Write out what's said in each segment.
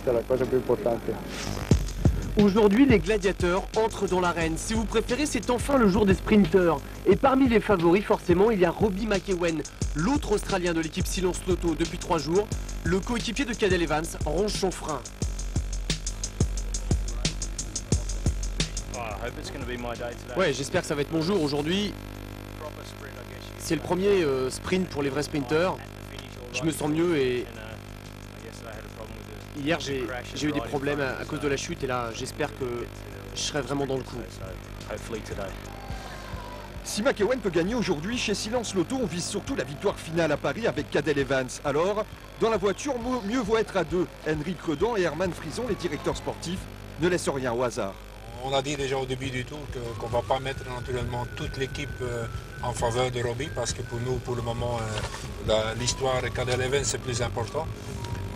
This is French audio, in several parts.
questa è la cosa più importante. Aujourd'hui, les gladiateurs entrent dans l'arène. Si vous préférez, c'est enfin le jour des sprinteurs. Et parmi les favoris, forcément, il y a Robbie McEwen, l'autre Australien de l'équipe Silence Lotto depuis 3 jours. Le coéquipier de Cadel Evans range son frein. Ouais, j'espère que ça va être mon jour aujourd'hui. C'est le premier sprint pour les vrais sprinteurs. Je me sens mieux et hier j'ai eu des problèmes à cause de la chute et là j'espère que je serai vraiment dans le coup. Si McEwen peut gagner aujourd'hui chez Silence Lotto, on vise surtout la victoire finale à Paris avec Cadel Evans. Alors, dans la voiture, mieux vaut être à deux. Henrik Redon et Herman Frison, les directeurs sportifs, ne laissent rien au hasard. On a dit déjà au début du tour qu'on ne va pas mettre naturellement toute l'équipe en faveur de Robbie parce que pour nous, pour le moment, l'histoire de Cadel Evans c'est plus important.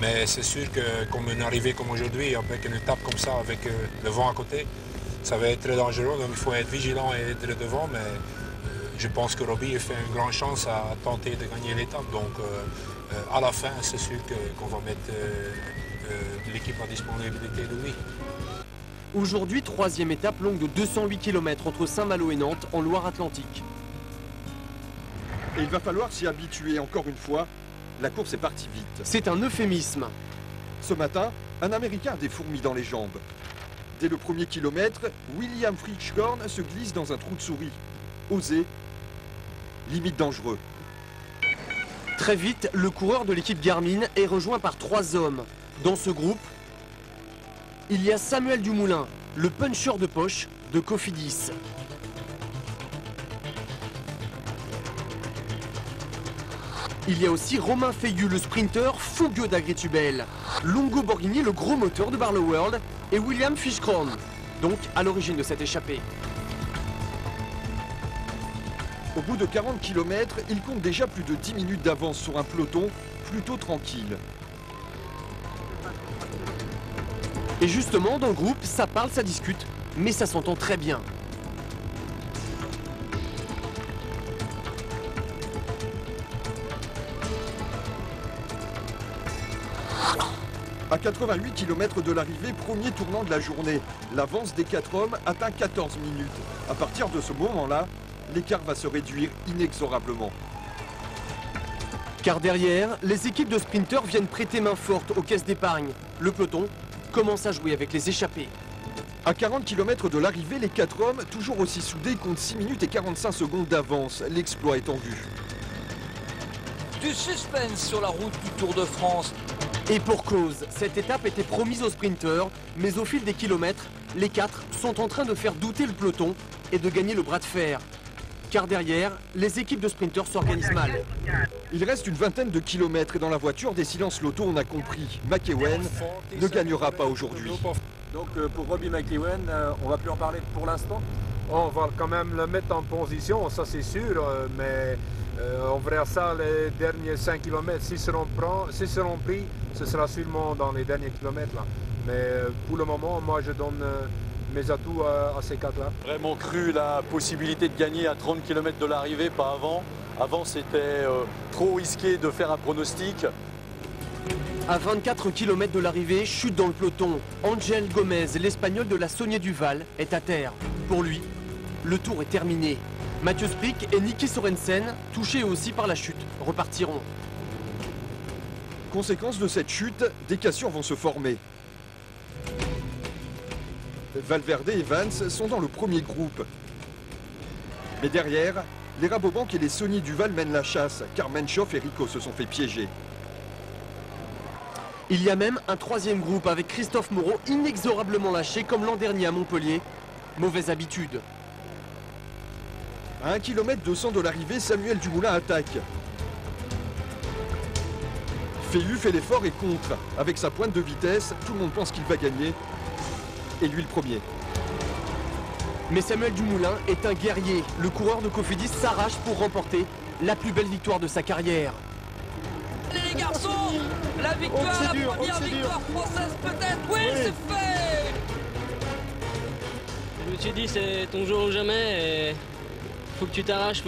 Mais c'est sûr que comme une arrivée comme aujourd'hui, avec une étape comme ça, avec le vent à côté, ça va être très dangereux. Donc il faut être vigilant et être devant. Mais je pense que Robbie a fait une grande chance à tenter de gagner l'étape. Donc à la fin, c'est sûr qu'on va mettre l'équipe à disponibilité de lui. Aujourd'hui, 3e étape longue de 208 km entre Saint-Malo et Nantes en Loire-Atlantique. Et il va falloir s'y habituer encore une fois. La course est partie vite. C'est un euphémisme. Ce matin, un Américain a des fourmis dans les jambes. Dès le premier kilomètre, William Fritschkorn se glisse dans un trou de souris. Osé, limite dangereux. Très vite, le coureur de l'équipe Garmin est rejoint par 3 hommes. Dans ce groupe, il y a Samuel Dumoulin, le puncher de poche de Cofidis. Il y a aussi Romain Feillu, le sprinter fougueux d'Agritubel. Longo Borghini, le gros moteur de Barlow World. Et William Fishkorn, donc à l'origine de cette échappée. Au bout de 40 km, il compte déjà plus de 10 minutes d'avance sur un peloton plutôt tranquille. Et justement, dans le groupe, ça parle, ça discute, mais ça s'entend très bien. À 88 km de l'arrivée, premier tournant de la journée, l'avance des 4 hommes atteint 14 minutes. À partir de ce moment-là, l'écart va se réduire inexorablement. Car derrière, les équipes de sprinteurs viennent prêter main forte aux caisses d'épargne. Le peloton commence à jouer avec les échappés. À 40 km de l'arrivée, les 4 hommes, toujours aussi soudés, comptent 6 minutes et 45 secondes d'avance. L'exploit est en vue. Du suspense sur la route du Tour de France. Et pour cause, cette étape était promise aux sprinteurs, mais au fil des kilomètres, les 4 sont en train de faire douter le peloton et de gagner le bras de fer. Car derrière, les équipes de sprinteurs s'organisent mal. Il reste une vingtaine de kilomètres et dans la voiture des Silence Lotto, on a compris, McEwen ne gagnera pas aujourd'hui. Donc pour Robbie McEwen, on va plus en parler pour l'instant? On va quand même le mettre en position, ça c'est sûr, mais on verra ça les derniers 5 km. S'ils seront pris, ce sera sûrement dans les derniers kilomètres là. Mais pour le moment, moi je donne mes atouts à ces 4-là. Vraiment cru la possibilité de gagner à 30 km de l'arrivée, pas avant. Avant c'était trop risqué de faire un pronostic. À 24 km de l'arrivée, chute dans le peloton. Angel Gomez, l'Espagnol de la Saunier Duval, est à terre. Pour lui, le tour est terminé. Mathieu Sprick et Niki Sorensen, touchés aussi par la chute, repartiront. Conséquence de cette chute, des cassures vont se former. Valverde et Evans sont dans le premier groupe. Mais derrière, les Rabobank et les Saunier Duval mènent la chasse, car Menchoff et Rico se sont fait piéger. Il y a même un 3e groupe avec Christophe Moreau inexorablement lâché comme l'an dernier à Montpellier. Mauvaise habitude. À 1 km 200 de l'arrivée, Samuel Dumoulin attaque. Feillu fait l'effort et contre. Avec sa pointe de vitesse, tout le monde pense qu'il va gagner. Et lui le premier. Mais Samuel Dumoulin est un guerrier. Le coureur de Cofidis s'arrache pour remporter la plus belle victoire de sa carrière. Allez les garçons, la victoire, la première victoire française peut-être. Oui, c'est fait. Je me suis dit c'est ton jour ou jamais. Et faut que tu t'arraches,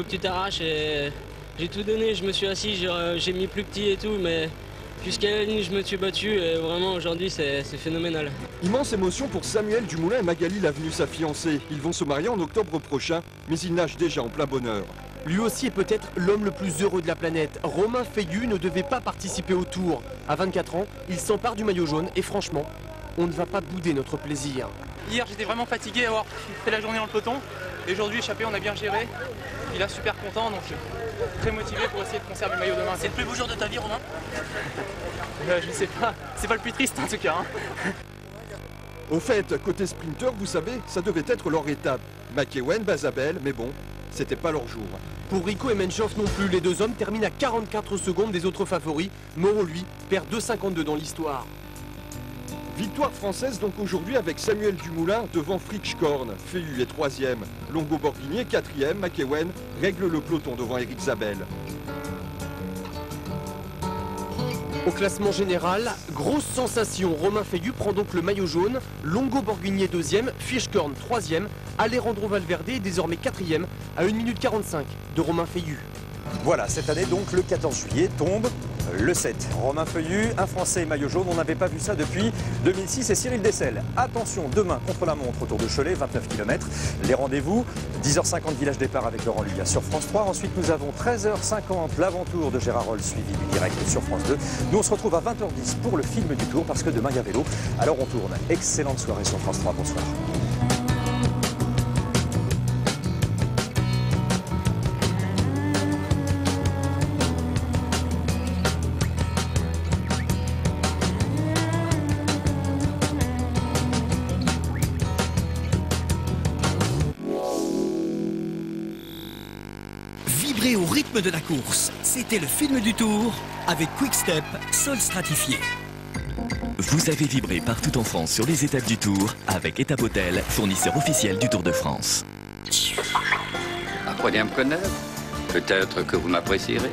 et j'ai tout donné. Je me suis assis, j'ai mis plus petit et tout, mais Jusqu'à la ligne, je me suis battu et vraiment aujourd'hui c'est phénoménal. Immense émotion pour Samuel Dumoulin et Magali Lavenu, sa fiancée. Ils vont se marier en octobre prochain, mais ils nagent déjà en plein bonheur. Lui aussi est peut-être l'homme le plus heureux de la planète. Romain Feigu ne devait pas participer au Tour. À 24 ans, il s'empare du maillot jaune et franchement, on ne va pas bouder notre plaisir. Hier, j'étais vraiment fatigué d'avoir fait la journée dans le peloton. Et aujourd'hui, échappé, on a bien géré. Il est super content, donc je suis très motivé pour essayer de conserver le maillot demain. C'est le plus beau jour de ta vie, Romain? Je sais pas, c'est pas le plus triste en tout cas. Au fait, côté sprinter, vous savez, ça devait être leur étape. McEwen, Bazabel, mais bon, c'était pas leur jour. Pour Rico et Menchoff non plus, les deux hommes terminent à 44 secondes des autres favoris. Moreau, lui, perd 2,52 dans l'histoire. Victoire française donc aujourd'hui avec Samuel Dumoulin devant Fritz Korn. Feigu est 3e, Longo Borghini est 4e, McEwen règle le peloton devant Eric Zabel. Au classement général, grosse sensation, Romain Feigu prend donc le maillot jaune, Longo Borghini est 2e, Fishkorn 3e, Alejandro Valverde est désormais 4e à 1 minute 45 de Romain Feigu. Voilà, cette année donc le 14 juillet tombe le 7. Romain Feigu, un Français maillot jaune, on n'avait pas vu ça depuis 2006 et Cyril Dessel. Attention, demain contre la montre autour de Cholet, 29 km. Les rendez-vous, 10h50 village départ avec Laurent Luya sur France 3. Ensuite nous avons 13h50 l'aventure de Gérard Roll suivi du direct sur France 2. Nous on se retrouve à 20h10 pour le film du Tour parce que demain il y a vélo. Alors on tourne. Excellente soirée sur France 3, bonsoir. Au rythme de la course, c'était le film du Tour avec Quick-Step, sol stratifié. Vous avez vibré partout en France sur les étapes du Tour avec Étape Hôtel, fournisseur officiel du Tour de France. Apprenez à me connaître. Peut-être que vous m'apprécierez.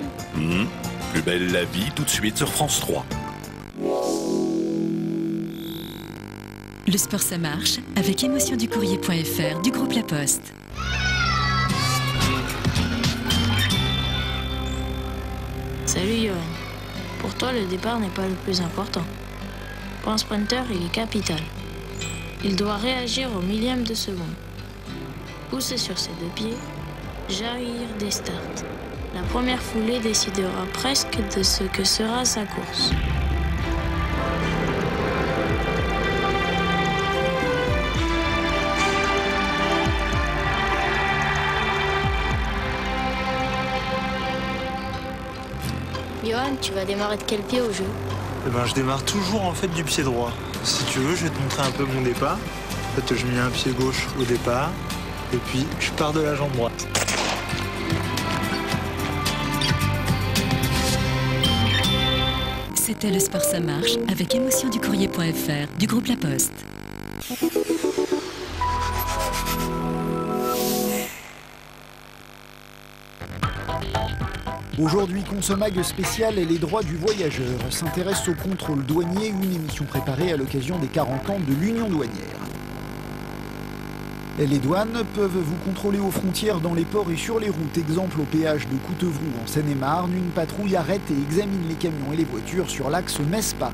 Plus belle la vie, tout de suite sur France 3. Le sport ça marche avec émotionducourrier.fr du groupe La Poste. Salut Johan. Pour toi, le départ n'est pas le plus important. Pour un sprinter, il est capital. Il doit réagir au millième de seconde. Poussé sur ses deux pieds, jaillir des starts. La première foulée décidera presque de ce que sera sa course. Johan, tu vas démarrer de quel pied au jeu? Je démarre toujours en fait du pied droit. Si tu veux, je vais te montrer un peu mon départ. En fait, je mets un pied gauche au départ et puis je pars de la jambe droite. C'était le sport ça marche avec émotionducourrier.fr du groupe La Poste. Aujourd'hui, Consomag spécial et les droits du voyageur s'intéresse au contrôle douanier, une émission préparée à l'occasion des 40 ans de l'Union douanière. Les douanes peuvent vous contrôler aux frontières, dans les ports et sur les routes. Exemple au péage de Coutevroux en Seine-et-Marne, une patrouille arrête et examine les camions et les voitures sur l'axe Metz-Paris.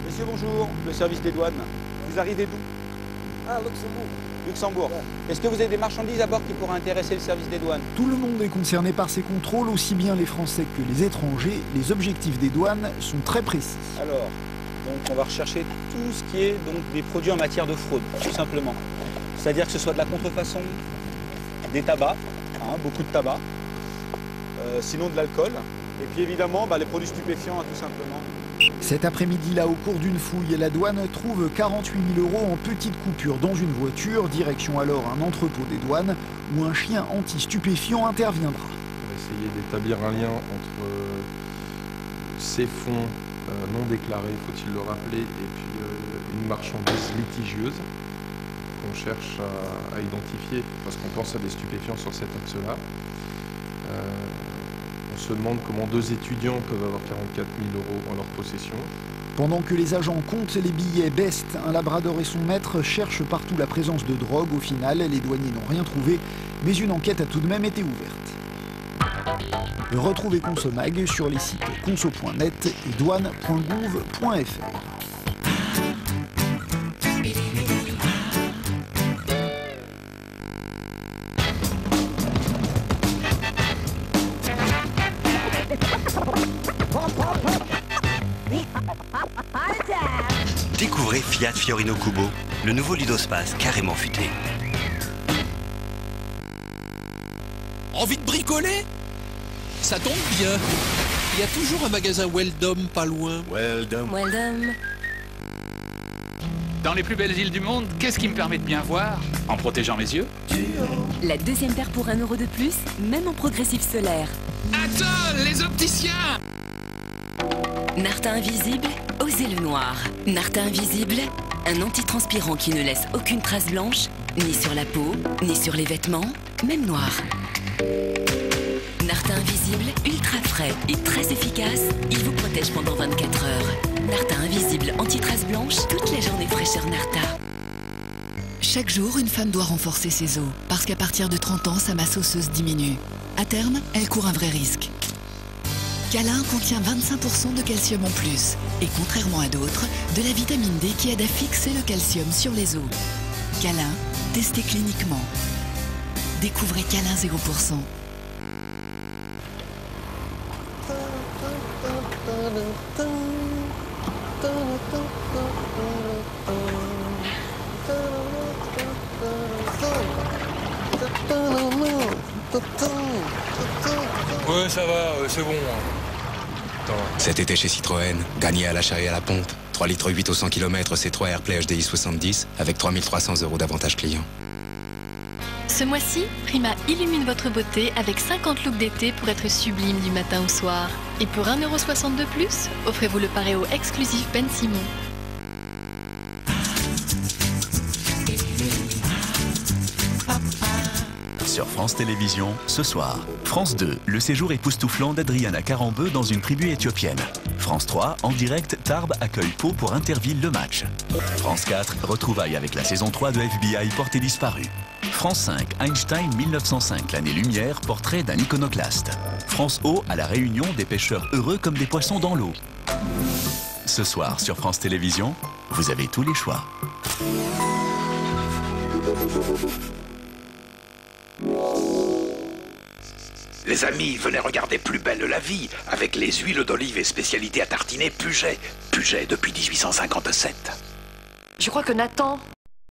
Monsieur, bonjour, le service des douanes. Vous arrivez d'où? Ah, Luxembourg. Luxembourg. Est-ce que vous avez des marchandises à bord qui pourraient intéresser le service des douanes? Tout le monde est concerné par ces contrôles, aussi bien les Français que les étrangers. Les objectifs des douanes sont très précis. Alors, donc on va rechercher tout ce qui est donc des produits en matière de fraude, tout simplement. C'est-à-dire que ce soit de la contrefaçon, des tabacs, beaucoup de tabac, sinon de l'alcool, et puis évidemment les produits stupéfiants, tout simplement. Cet après-midi-là, au cours d'une fouille, la douane trouve 48 000 € en petites coupures dans une voiture. Direction alors un entrepôt des douanes où un chien anti-stupéfiant interviendra. On va essayer d'établir un lien entre ces fonds non déclarés, faut-il le rappeler, et puis une marchandise litigieuse qu'on cherche à identifier parce qu'on pense à des stupéfiants sur cet axe-là. On se demande comment deux étudiants peuvent avoir 44 000 € en leur possession. Pendant que les agents comptent les billets, Best, un labrador et son maître cherchent partout la présence de drogue. Au final, les douaniers n'ont rien trouvé, mais une enquête a tout de même été ouverte. Retrouvez Consomag sur les sites conso.net et douane.gouv.fr. Découvrez Fiat Fiorino Cubo, le nouveau Ludospace carrément futé. Envie de bricoler? Ça tombe bien. Il y a toujours un magasin Weldom pas loin. Weldom. Dans les plus belles îles du monde, qu'est-ce qui me permet de bien voir en protégeant mes yeux? La deuxième paire pour 1 € de plus, même en progressif solaire. Attends, les opticiens! Narta Invisible, osez le noir. Narta Invisible, un antitranspirant qui ne laisse aucune trace blanche, ni sur la peau, ni sur les vêtements, même noir. Narta Invisible, ultra frais et très efficace, il vous protège pendant 24 heures. Narta Invisible anti-trace blanche, toute la journée fraîcheur Narta. Chaque jour, une femme doit renforcer ses os, parce qu'à partir de 30 ans, sa masse osseuse diminue. À terme, elle court un vrai risque. Câlin contient 25% de calcium en plus, et contrairement à d'autres, de la vitamine D qui aide à fixer le calcium sur les os. Câlin, testé cliniquement. Découvrez Câlin 0%. Ouais, ça va, c'est bon. Cet été chez Citroën, gagnez à l'achat et à la pompe. 3 litres 8 au 100 km C3 Airplay HDI 70 avec 3 300 € d'avantages clients. Ce mois-ci, Prima illumine votre beauté avec 50 looks d'été pour être sublime du matin au soir. Et pour 1,60 € de plus, offrez-vous le paréo exclusif Ben Simon. Sur France Télévisions, ce soir, France 2, le séjour époustouflant d'Adriana Karambeu dans une tribu éthiopienne. France 3, en direct, Tarbes accueille Pau pour Interville le match. France 4, retrouvailles avec la saison 3 de FBI Porté disparu. France 5, Einstein 1905, l'année-lumière, portrait d'un iconoclaste. France O, à la réunion des pêcheurs heureux comme des poissons dans l'eau. Ce soir, sur France Télévisions, vous avez tous les choix. Les amis, venez regarder Plus belle la vie avec les huiles d'olive et spécialités à tartiner Puget. Puget depuis 1857. Je crois que Nathan